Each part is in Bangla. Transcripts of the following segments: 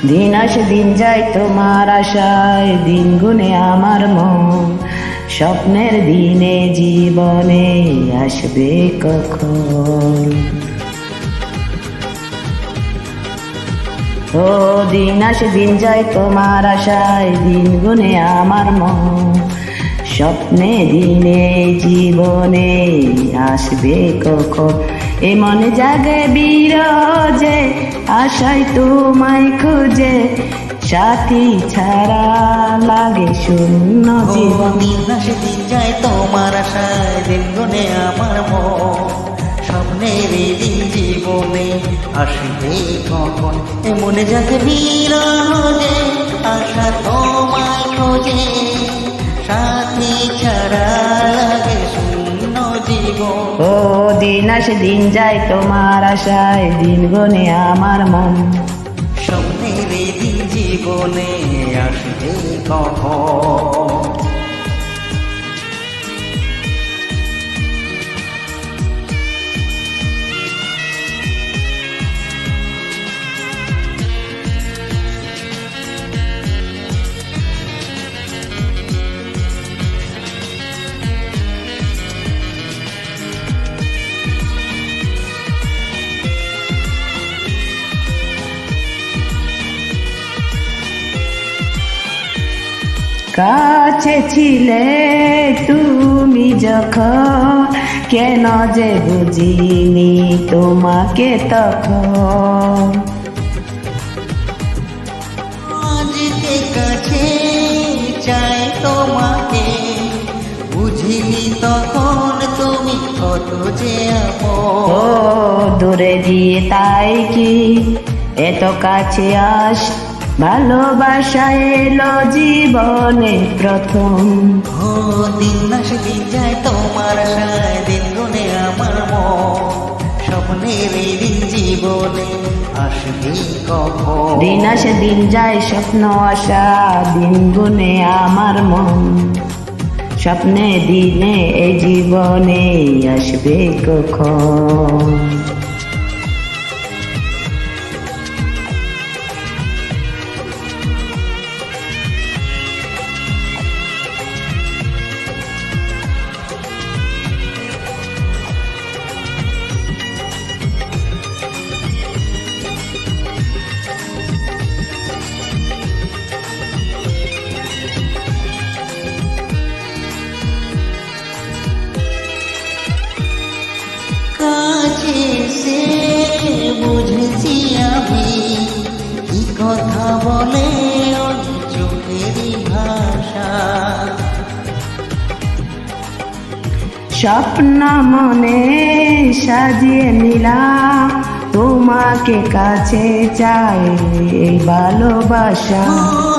দিন আসে দিন যায় তোমার আশায়, দিন গুনে আমার মন। স্বপ্নের দিনে জীবনে আসবে কখন? ও দিন আসে দিন যায় তোমার আশায়, দিন গুনে আমার মন। স্বপ্নে দিনে জীবনে আসবে কখন? এ মনে জাগে বিরজে, আশায় তোমায় খুঁজে, সাথী ছাড়া লাগে শূন্য জীবন। দিন আসে দিন যায় তোমার আশায়, দিন গুনে আমার মন। স্বপ্নের দিন জীবনে আসবে কখন? এ মনে যাতে বিরজে, আশা তোমায় খোঁজে, সাথী ছাড়া লাগে শূন্য জীবন। ও দিন আসে দিন যায় তোমার আশায়, দিন গুনে আমার মন। স্বপ্নের দিন জীবনে আসবে কখন? কাছে ছিলে তুমি যখন, কেন যে বুঝিনি তোমাকে তখন। আজকে কাছে চাই তোমাকে, বুঝিনি তখন তুমি কত যে আপন। ও দূরে দিয়ে তাই কি এত কাছে আস, ভালোবাসা এলো জীবনে প্রথম। ও দিন আসে দিন যায় তোমার আশায়, দিন গুনে আমার মন। স্বপ্নের দিন জীবনে আসবে কখন? দিন আসে দিন যায় স্বপ্ন আশা, দিন গুনে আমার মন। স্বপ্নে দিনে এই জীবনে আসবে কখন? কাছে সে বুঝেছি আমি, কি কথা বলে ওর চোখেরই ভাষা। স্বপ্ন মনে সাজিয়ে নিলাম, তোমাকে কাছে চাই এই ভালোবাসা।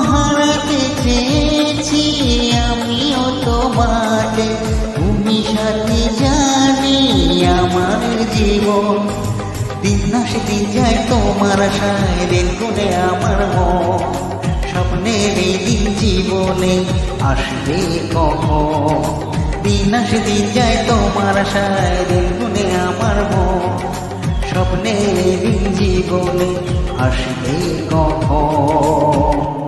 হারাতে চেয়েছি আমিও তোমাকে, তুমি সাথে জানি আমার জীবন। দিন আসে দিন যায় তোমার আশায়, দিন গুনে আমার মন। স্বপ্নের দিন জীবনে আসবে কখন? দিন আসে দিন যায় তোমার আশায়, দিন গুনে আমার মন। স্বপ্নের দিন জীবনে আসবে কখন?